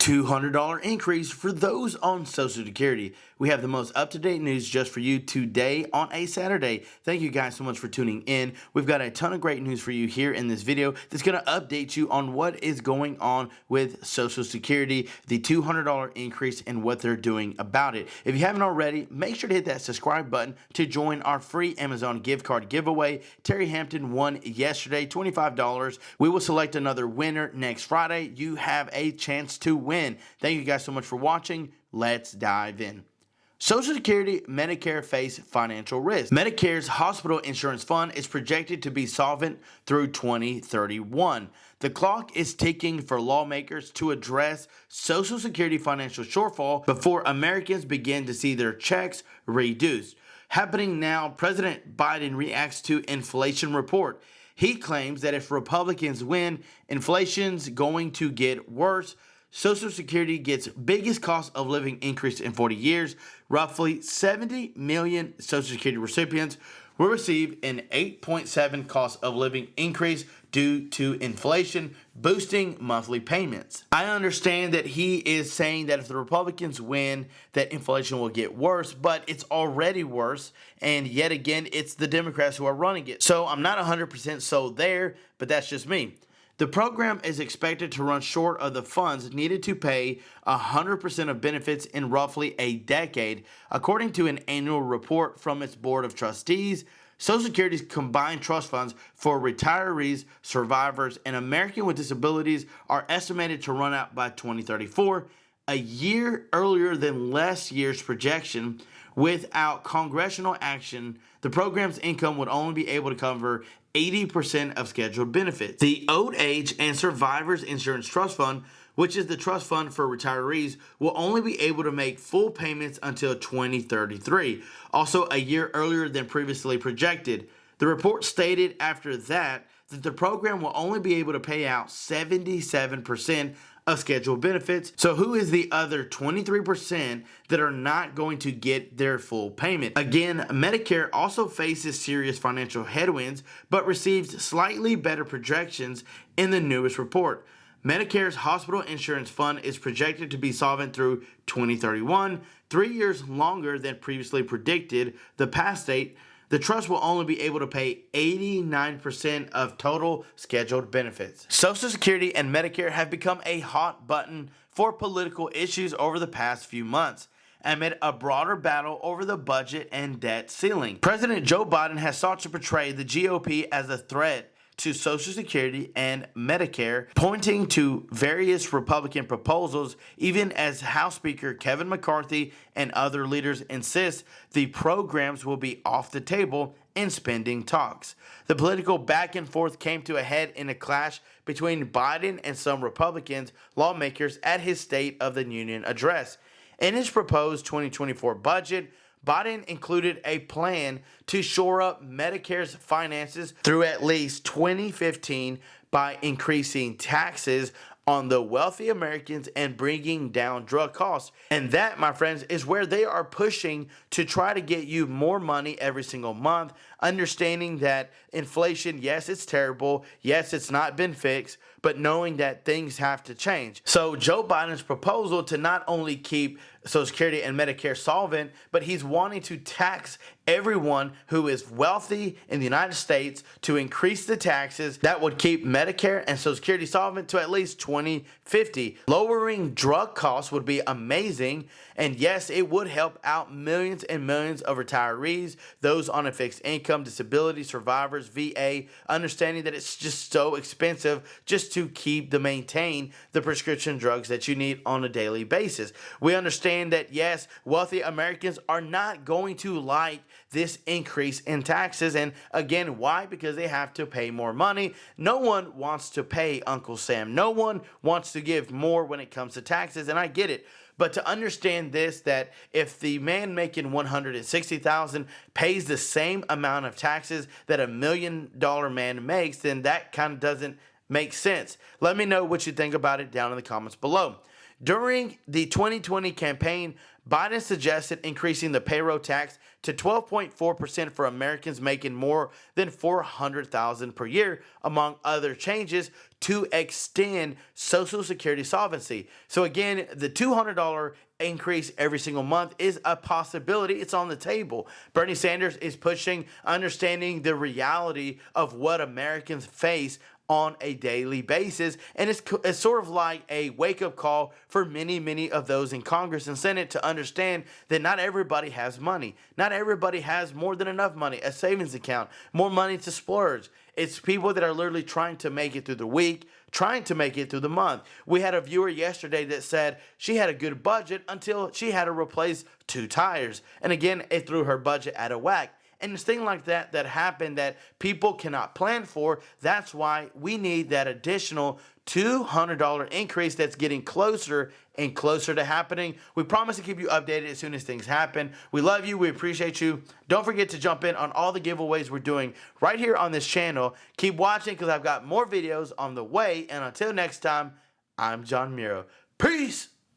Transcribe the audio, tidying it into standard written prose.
$200 increase for those on Social Security. We have the most up-to-date news just for you today on a Saturday. Thank you guys so much for tuning in. We've got a ton of great news for you here in this video that's going to update you on what is going on with Social Security, the $200 increase, and what they're doing about it. If you haven't already, make sure to hit that subscribe button to join our free Amazon gift card giveaway. Terry Hampton won yesterday, $25. We will select another winner next Friday. You have a chance to win. Thank you guys so much for watching. Let's dive in. Social Security, Medicare face financial risk. Medicare's hospital insurance fund is projected to be solvent through 2031. The clock is ticking for lawmakers to address Social Security financial shortfall before Americans begin to see their checks reduced. Happening now, President Biden reacts to inflation report. He claims that if Republicans win, inflation's going to get worse. Social Security gets biggest cost of living increase in 40 years. Roughly 70 million Social Security recipients will receive an 8.7% cost of living increase due to inflation, boosting monthly payments. I understand that he is saying that if the Republicans win, that inflation will get worse, but it's already worse. And yet again, it's the Democrats who are running it. So I'm not 100% sold there, but that's just me. The program is expected to run short of the funds needed to pay 100% of benefits in roughly a decade, according to an annual report from its Board of Trustees. Social Security's combined trust funds for retirees, survivors, and Americans with disabilities are estimated to run out by 2034, a year earlier than last year's projection. Without congressional action, the program's income would only be able to cover 80% of scheduled benefits. The Old Age and Survivors Insurance Trust Fund, which is the trust fund for retirees, will only be able to make full payments until 2033, also a year earlier than previously projected. The report stated after that the program will only be able to pay out 77% of scheduled benefits. So who is the other 23% that are not going to get their full payment? Again, Medicare also faces serious financial headwinds, but receives slightly better projections in the newest report. Medicare's hospital insurance fund is projected to be solvent through 2031, 3 years longer than previously predicted. The past date, the trust will only be able to pay 89% of total scheduled benefits. Social Security and Medicare have become a hot button for political issues over the past few months, amid a broader battle over the budget and debt ceiling. President Joe Biden has sought to portray the GOP as a threat to Social Security and Medicare, pointing to various Republican proposals, even as House Speaker Kevin McCarthy and other leaders insist the programs will be off the table in spending talks. The political back and forth came to a head in a clash between Biden and some Republicans lawmakers at his State of the Union address. In his proposed 2024 budget, Biden included a plan to shore up Medicare's finances through at least 2015 by increasing taxes on the wealthy Americans and bringing down drug costs. And that, my friends, is where they are pushing to try to get you more money every single month, understanding that inflation, yes, it's terrible. Yes, it's not been fixed, but knowing that things have to change. So Joe Biden's proposal to not only keep Social Security and Medicare solvent, but he's wanting to tax everyone who is wealthy in the United States, to increase the taxes that would keep Medicare and Social Security solvent to at least 2050. Lowering drug costs would be amazing, and yes, it would help out millions and millions of retirees, those on a fixed income, disability, survivors, VA, understanding that it's just so expensive just to maintain the prescription drugs that you need on a daily basis. We understand that, yes, wealthy Americans are not going to like this increase in taxes. And again, why? Because they have to pay more money. No one wants to pay Uncle Sam. No one wants to give more when it comes to taxes, and I get it. But to understand this, that if the man making $160,000 pays the same amount of taxes that $1 million man makes, then that kind of doesn't make sense. Let me know what you think about it down in the comments below. During the 2020 campaign, Biden suggested increasing the payroll tax to 12.4% for Americans making more than $400,000 per year, among other changes, to extend Social Security solvency. So again, the $200 increase every single month is a possibility. It's on the table. Bernie Sanders is pushing understanding the reality of what Americans face on a daily basis. And it's sort of like a wake-up call for many of those in Congress and Senate to understand that not everybody has money. Not everybody has more than enough money, a savings account, more money to splurge. It's people that are literally trying to make it through the week, trying to make it through the month. We had a viewer yesterday that said she had a good budget until she had to replace 2 tires. And again, it threw her budget out of whack. And it's things like that that happen that people cannot plan for. That's why we need that additional $200 increase that's getting closer and closer to happening. We promise to keep you updated as soon as things happen. We love you. We appreciate you. Don't forget to jump in on all the giveaways we're doing right here on this channel. Keep watching because I've got more videos on the way. And until next time, I'm John Miro. Peace.